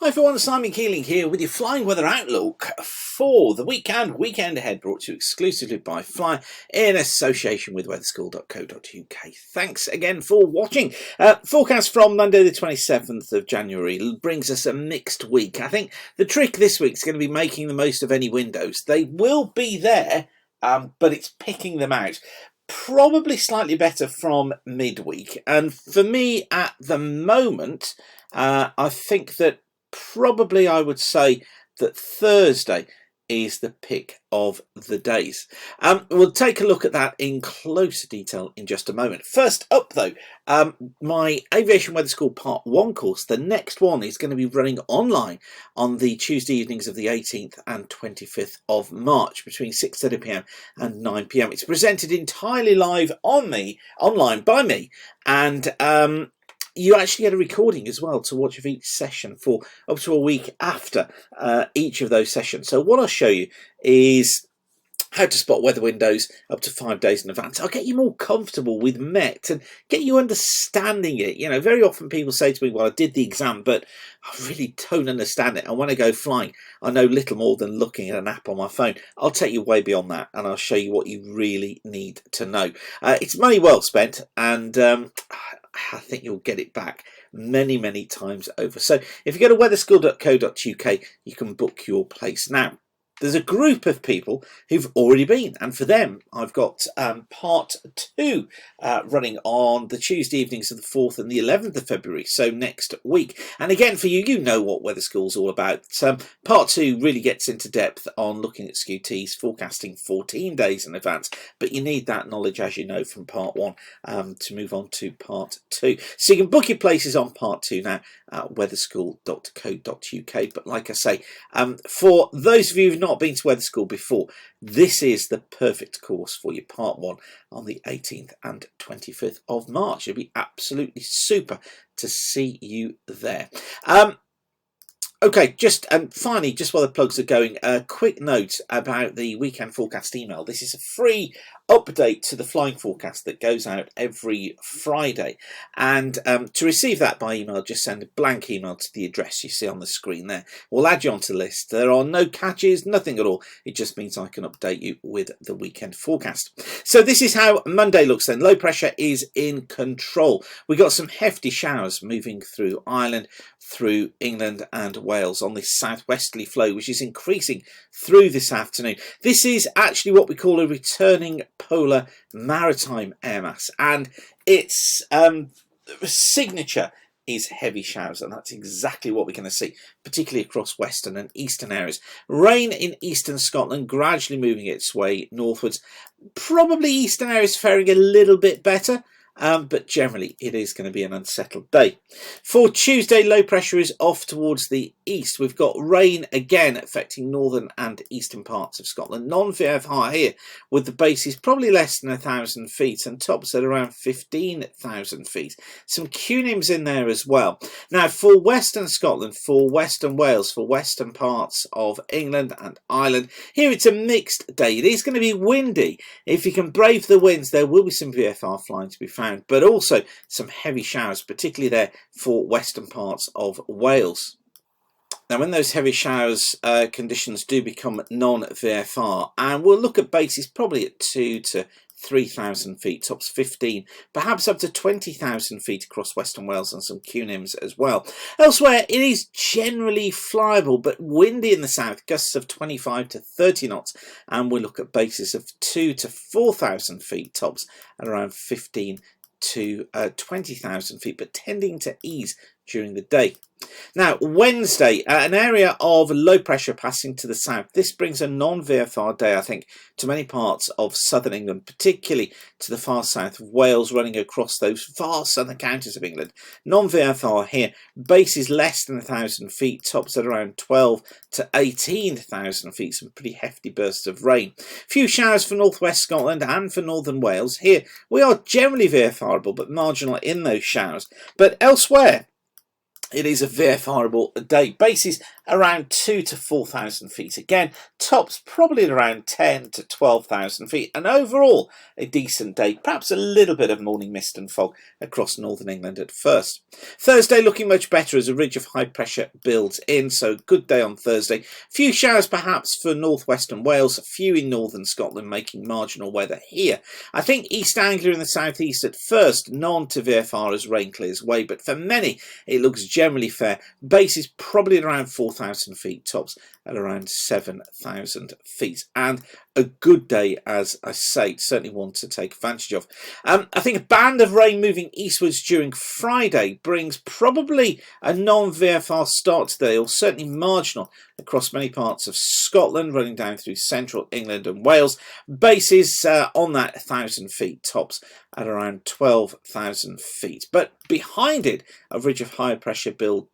Hi everyone, Simon Keeling here with your flying weather outlook for the weekend ahead, brought to you exclusively by Fly in association with weatherschool.co.uk. Thanks again for watching. Forecast from Monday the 27th of January brings us a mixed week. I think the trick this week is going to be making the most of any windows. They will be there, but it's picking them out. Probably slightly better from midweek, and for me at the moment, I think that probably I would say that Thursday is the pick of the days. We'll take a look at that in closer detail in just a moment. First up though, my Aviation Weather School Part 1 course, the next one is going to be running online on the Tuesday evenings of the 18th and 25th of March between 6:30 p.m. and 9 p.m. It's presented entirely live online by me, and you actually get a recording as well to watch of each session for up to a week after each of those sessions. So what I'll show you is how to spot weather windows up to 5 days in advance. I'll get you more comfortable with MET and get you understanding it. You know, very often people say to me, well, I did the exam, but I really don't understand it. And when I go flying, I know little more than looking at an app on my phone. I'll take you way beyond that, and I'll show you what you really need to know. It's money well spent, and I think you'll get it back many times over. So if you go to weatherschool.co.uk, you can book your place now. There's a group of people who've already been, and for them I've got part 2 running on the Tuesday evenings of the 4th and the 11th of February, so next week. And again, for you, you know what Weather School's all about. Part 2 really gets into depth on looking at SKUTs, forecasting 14 days in advance, but you need that knowledge, as you know, from part 1 to move on to part 2. So you can book your places on part 2 now at weatherschool.co.uk. But like I say, for those of you who've not been to Weather School before, this is the perfect course for you, part 1 on the 18th and 25th of March. It'll be absolutely super to see you there. Okay, just finally, just while the plugs are going, a quick note about the weekend forecast email. This is a free update to the flying forecast that goes out every Friday, and to receive that by email, just send a blank email to the address you see on the screen there. We'll add you onto the list. There are no catches, nothing at all. It just means I can update you with the weekend forecast. So this is how Monday looks then. Low pressure is in control. We got some hefty showers moving through Ireland, through England and Wales on this southwesterly flow, which is increasing through this afternoon. This is actually what we call a returning polar maritime air mass, and its signature is heavy showers, and that's exactly what we're going to see, particularly across western and eastern areas. Rain in eastern Scotland gradually moving its way northwards. Probably eastern areas faring a little bit better, but generally it is going to be an unsettled day. For Tuesday, low pressure is off towards the east. We've got rain again affecting northern and eastern parts of Scotland. Non-VFR here, with the bases probably less than 1,000 feet and tops at around 15,000 feet. Some cunims in there as well. Now for western Scotland, for western Wales, for western parts of England and Ireland, here it's a mixed day. It is going to be windy. If you can brave the winds, there will be some VFR flying to be found, but also some heavy showers, particularly there for western parts of Wales. Now when those heavy showers conditions do become non-VFR, and we'll look at bases probably at 2 to 3,000 feet, tops 15, perhaps up to 20,000 feet across western Wales, and some cunims as well. Elsewhere it is generally flyable but windy in the south, gusts of 25 to 30 knots, and we'll look at bases of 2 to 4,000 feet, tops at around 15 to 20,000 feet, but tending to ease during the day. Now Wednesday, an area of low pressure passing to the south. This brings a non-VFR day, I think, to many parts of southern England, particularly to the far south of Wales, running across those far southern counties of England. Non-VFR here, bases less than 1,000 feet, tops at around 12 to 18,000 feet, some pretty hefty bursts of rain. Few showers for northwest Scotland and for northern Wales. Here we are generally VFRable but marginal in those showers, but elsewhere it is a VFRable day. Bases around 2,000 to 4,000 feet. Again, tops probably at around 10 to 12,000 feet. And overall, a decent day. Perhaps a little bit of morning mist and fog across northern England at first. Thursday looking much better as a ridge of high pressure builds in. So good day on Thursday. Few showers perhaps for northwestern Wales. A few in northern Scotland making marginal weather here. I think East Anglia in the southeast at first, none to VFR as rain clears away. But for many, it looks generally fair. Base is probably at around 4,000 feet, tops at around 7,000 feet. And a good day, as I say, certainly one to take advantage of. I think a band of rain moving eastwards during Friday brings probably a non-VFR start today, or certainly marginal, across many parts of Scotland, running down through central England and Wales. Bases on that 1,000 feet, tops at around 12,000 feet. But behind it, a ridge of higher pressure building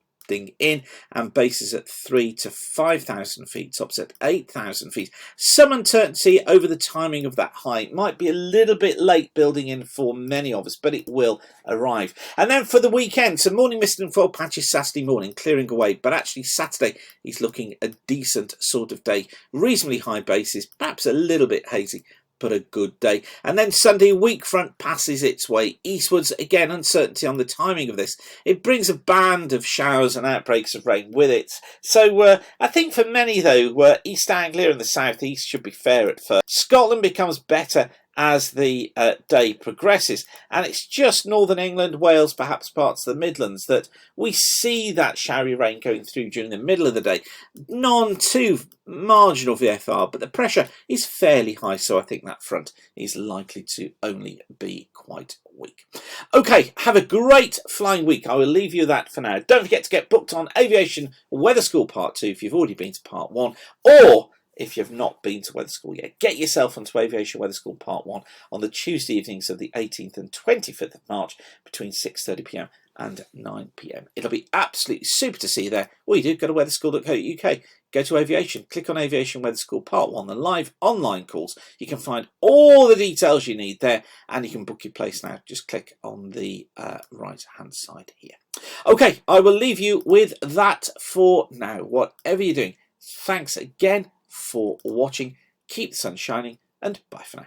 in, and bases at 3,000 to 5,000 feet, tops at 8,000 feet. Some uncertainty over the timing of that high. It might be a little bit late building in for many of us, but it will arrive. And then for the weekend, some morning mist and fog patches Saturday morning, clearing away, but actually Saturday is looking a decent sort of day. Reasonably high bases, perhaps a little bit hazy, but a good day. And then Sunday, weak front passes its way eastwards. Again, uncertainty on the timing of this. It brings a band of showers and outbreaks of rain with it. So I think for many, though, East Anglia and the southeast should be fair at first. Scotland becomes better as the day progresses, and it's just northern England, Wales, perhaps parts of the Midlands that we see that showery rain going through during the middle of the day. None too marginal VFR, but the pressure is fairly high, so I think that front is likely to only be quite weak. Okay, have a great flying week. I will leave you that for now. Don't forget to get booked on Aviation Weather School Part 2 if you've already been to Part 1, or if you've not been to weather school yet, get yourself onto Aviation Weather School Part 1 on the Tuesday evenings of the 18th and 25th of March between 6:30 p.m. and 9 p.m. It'll be absolutely super to see you there. All you do, go to weatherschool.co.uk, go to Aviation, click on Aviation Weather School Part 1, the live online calls. You can find all the details you need there, and you can book your place now. Just click on the right-hand side here. Okay, I will leave you with that for now. Whatever you're doing, thanks again for watching. Keep the sun shining, and bye for now.